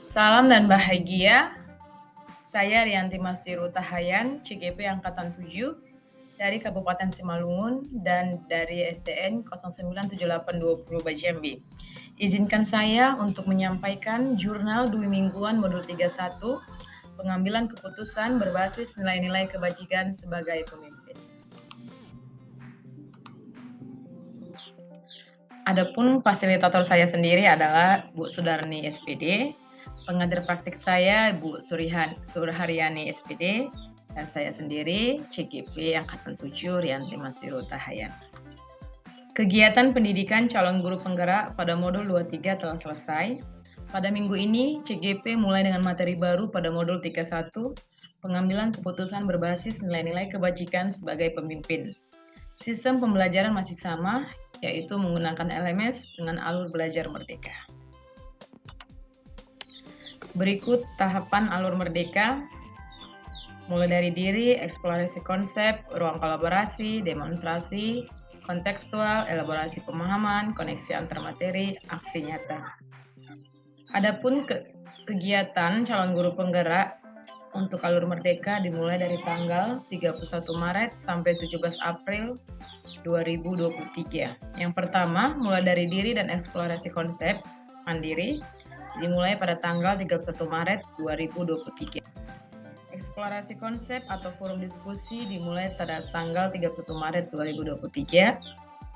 Salam dan bahagia. Saya Rianti Mastiru Tahayan, CGP Angkatan 7 dari Kabupaten Simalungun dan dari SDN 097820 Bajambi. Izinkan saya untuk menyampaikan jurnal Dwi Mingguan Modul 31, pengambilan keputusan berbasis nilai-nilai kebajikan sebagai pemimpin. Adapun fasilitator saya sendiri adalah Bu Sudarni SPD, pengajar praktik saya Bu Surharyani SPD, dan saya sendiri CGP Angkatan 7 Rianti Mastiru Tahayan. Kegiatan pendidikan calon guru penggerak pada modul 23 telah selesai. Pada minggu ini, CGP mulai dengan materi baru pada modul 31, pengambilan keputusan berbasis nilai-nilai kebajikan sebagai pemimpin. Sistem pembelajaran masih sama, yaitu menggunakan LMS dengan alur belajar merdeka. Berikut tahapan alur merdeka, mulai dari diri, eksplorasi konsep, ruang kolaborasi, demonstrasi, kontekstual, elaborasi pemahaman, koneksi antar materi, aksi nyata. Adapun kegiatan calon guru penggerak untuk alur merdeka dimulai dari tanggal 31 Maret sampai 17 April 2023. Yang pertama, mulai dari diri dan eksplorasi konsep mandiri, dimulai pada tanggal 31 Maret 2023. Eksplorasi konsep atau forum diskusi dimulai pada tanggal 31 Maret 2023.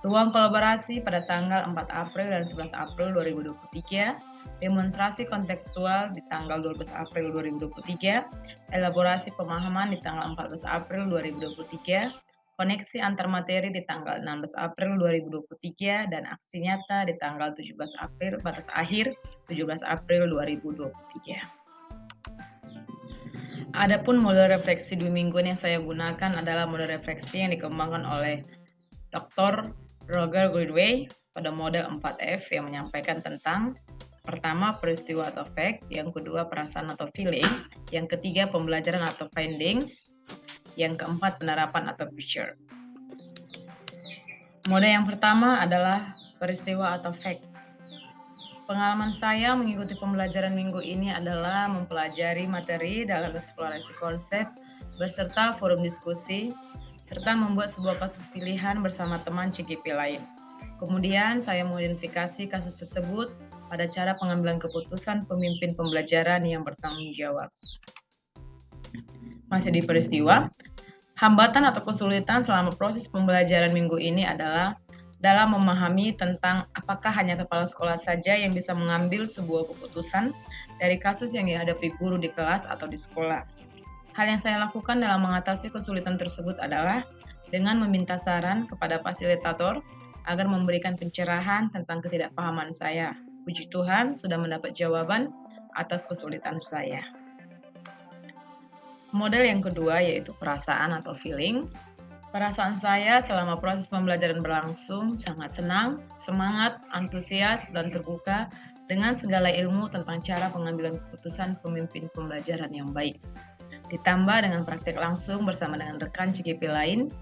Ruang kolaborasi pada tanggal 4 April dan 11 April 2023. Demonstrasi kontekstual di tanggal 12 April 2023. Elaborasi pemahaman di tanggal 14 April 2023. Koneksi antar materi di tanggal 16 April 2023 dan aksi nyata di tanggal 17 April, batas akhir 17 April 2023. Adapun model refleksi Dwi Mingguan yang saya gunakan adalah model refleksi yang dikembangkan oleh Dr. Roger Gridway pada model 4F yang menyampaikan tentang pertama, peristiwa atau fact, yang kedua, perasaan atau feeling, yang ketiga, pembelajaran atau findings, yang keempat, penerapan atau future. Mode yang pertama adalah peristiwa atau fact. Pengalaman saya mengikuti pembelajaran minggu ini adalah mempelajari materi dalam eksplorasi konsep beserta forum diskusi, serta membuat sebuah kasus pilihan bersama teman CGP lain. Kemudian saya mengidentifikasi kasus tersebut pada cara pengambilan keputusan pemimpin pembelajaran yang bertanggung jawab. Masih di peristiwa, hambatan atau kesulitan selama proses pembelajaran minggu ini adalah dalam memahami tentang apakah hanya kepala sekolah saja yang bisa mengambil sebuah keputusan dari kasus yang dihadapi guru di kelas atau di sekolah. Hal yang saya lakukan dalam mengatasi kesulitan tersebut adalah dengan meminta saran kepada fasilitator agar memberikan pencerahan tentang ketidakpahaman saya. Puji Tuhan sudah mendapat jawaban atas kesulitan saya. Model yang kedua yaitu perasaan atau feeling. Perasaan saya selama proses pembelajaran berlangsung sangat senang, semangat, antusias, dan terbuka dengan segala ilmu tentang cara pengambilan keputusan pemimpin pembelajaran yang baik. Ditambah dengan praktek langsung bersama dengan rekan CGP lain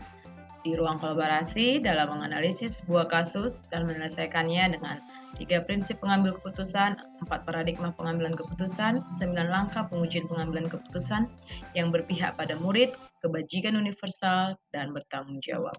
di ruang kolaborasi dalam menganalisis sebuah kasus dan menyelesaikannya dengan 3 prinsip pengambil keputusan, 4 paradigma pengambilan keputusan, 9 langkah pengujian pengambilan keputusan yang berpihak pada murid, kebajikan universal, dan bertanggung jawab.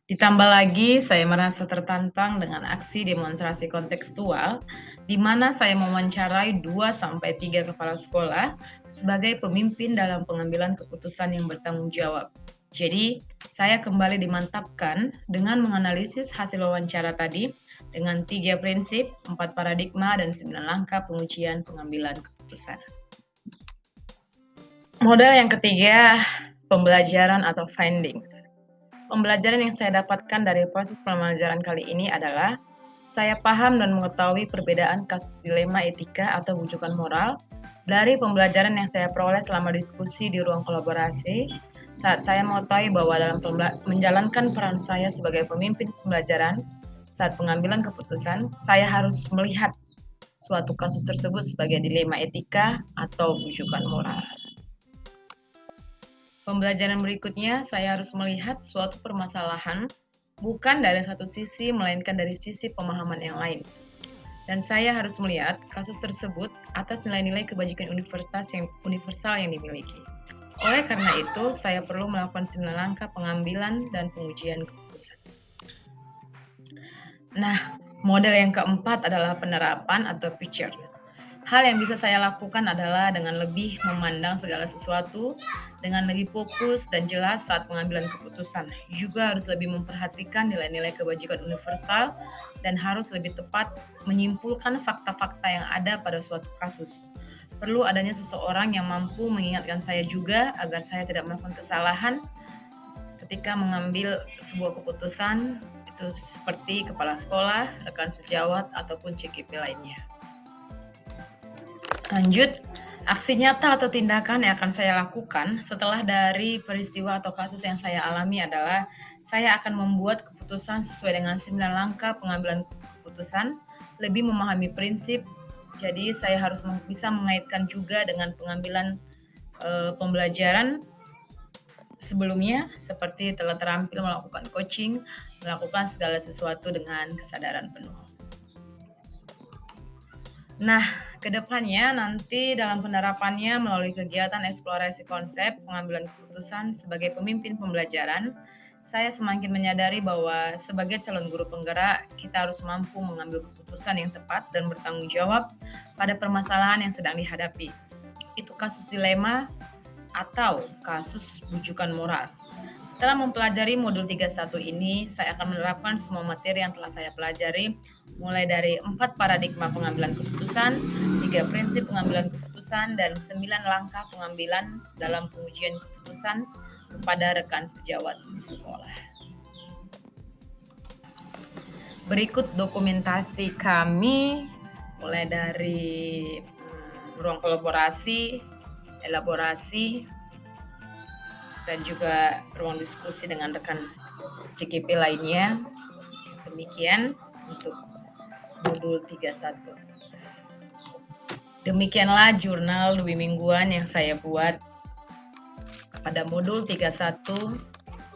Ditambah lagi, saya merasa tertantang dengan aksi demonstrasi kontekstual, di mana saya mewawancarai 2-3 kepala sekolah sebagai pemimpin dalam pengambilan keputusan yang bertanggung jawab. Jadi, saya kembali dimantapkan dengan menganalisis hasil wawancara tadi dengan 3 prinsip, 4 paradigma, dan 9 langkah pengujian pengambilan keputusan. Model yang ketiga, pembelajaran atau findings. Pembelajaran yang saya dapatkan dari proses pembelajaran kali ini adalah saya paham dan mengetahui perbedaan kasus dilema etika atau bujukan moral dari pembelajaran yang saya peroleh selama diskusi di ruang kolaborasi saat saya mengetahui bahwa dalam menjalankan peran saya sebagai pemimpin pembelajaran saat pengambilan keputusan, saya harus melihat suatu kasus tersebut sebagai dilema etika atau bujukan moral. Pembelajaran berikutnya, saya harus melihat suatu permasalahan bukan dari satu sisi, melainkan dari sisi pemahaman yang lain. dan saya harus melihat kasus tersebut atas nilai-nilai kebajikan universal yang dimiliki. Oleh karena itu, saya perlu melakukan 9 langkah pengambilan dan pengujian keputusan. Nah, model yang keempat adalah penerapan atau picture. Hal yang bisa saya lakukan adalah dengan lebih memandang segala sesuatu, dengan lebih fokus dan jelas saat pengambilan keputusan. Juga harus lebih memperhatikan nilai-nilai kebajikan universal dan harus lebih tepat menyimpulkan fakta-fakta yang ada pada suatu kasus. Perlu adanya seseorang yang mampu mengingatkan saya juga agar saya tidak melakukan kesalahan ketika mengambil sebuah keputusan, itu seperti kepala sekolah, rekan sejawat, ataupun CKP lainnya. Lanjut, aksi nyata atau tindakan yang akan saya lakukan setelah dari peristiwa atau kasus yang saya alami adalah saya akan membuat keputusan sesuai dengan 9 langkah pengambilan keputusan, lebih memahami prinsip, jadi saya harus bisa mengaitkan juga dengan pengambilan pembelajaran sebelumnya, seperti telah terampil melakukan coaching, melakukan segala sesuatu dengan kesadaran penuh. Nah, kedepannya nanti dalam penerapannya melalui kegiatan eksplorasi konsep pengambilan keputusan sebagai pemimpin pembelajaran, saya semakin menyadari bahwa sebagai calon guru penggerak, kita harus mampu mengambil keputusan yang tepat dan bertanggung jawab pada permasalahan yang sedang dihadapi. Itu kasus dilema atau kasus bujukan moral. Setelah mempelajari modul 31 ini, saya akan menerapkan semua materi yang telah saya pelajari, mulai dari 4 paradigma pengambilan keputusan, 3 prinsip pengambilan keputusan, dan 9 langkah pengambilan dalam pengujian keputusan kepada rekan sejawat di sekolah. Berikut dokumentasi kami, mulai dari ruang kolaborasi, elaborasi, dan juga ruang diskusi dengan rekan CKP lainnya. Demikian untuk modul 31. Demikianlah jurnal Dwi mingguan yang saya buat pada modul 31,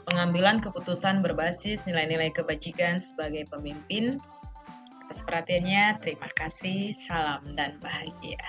pengambilan keputusan berbasis nilai-nilai kebajikan sebagai pemimpin. Atas perhatiannya, terima kasih, salam dan bahagia.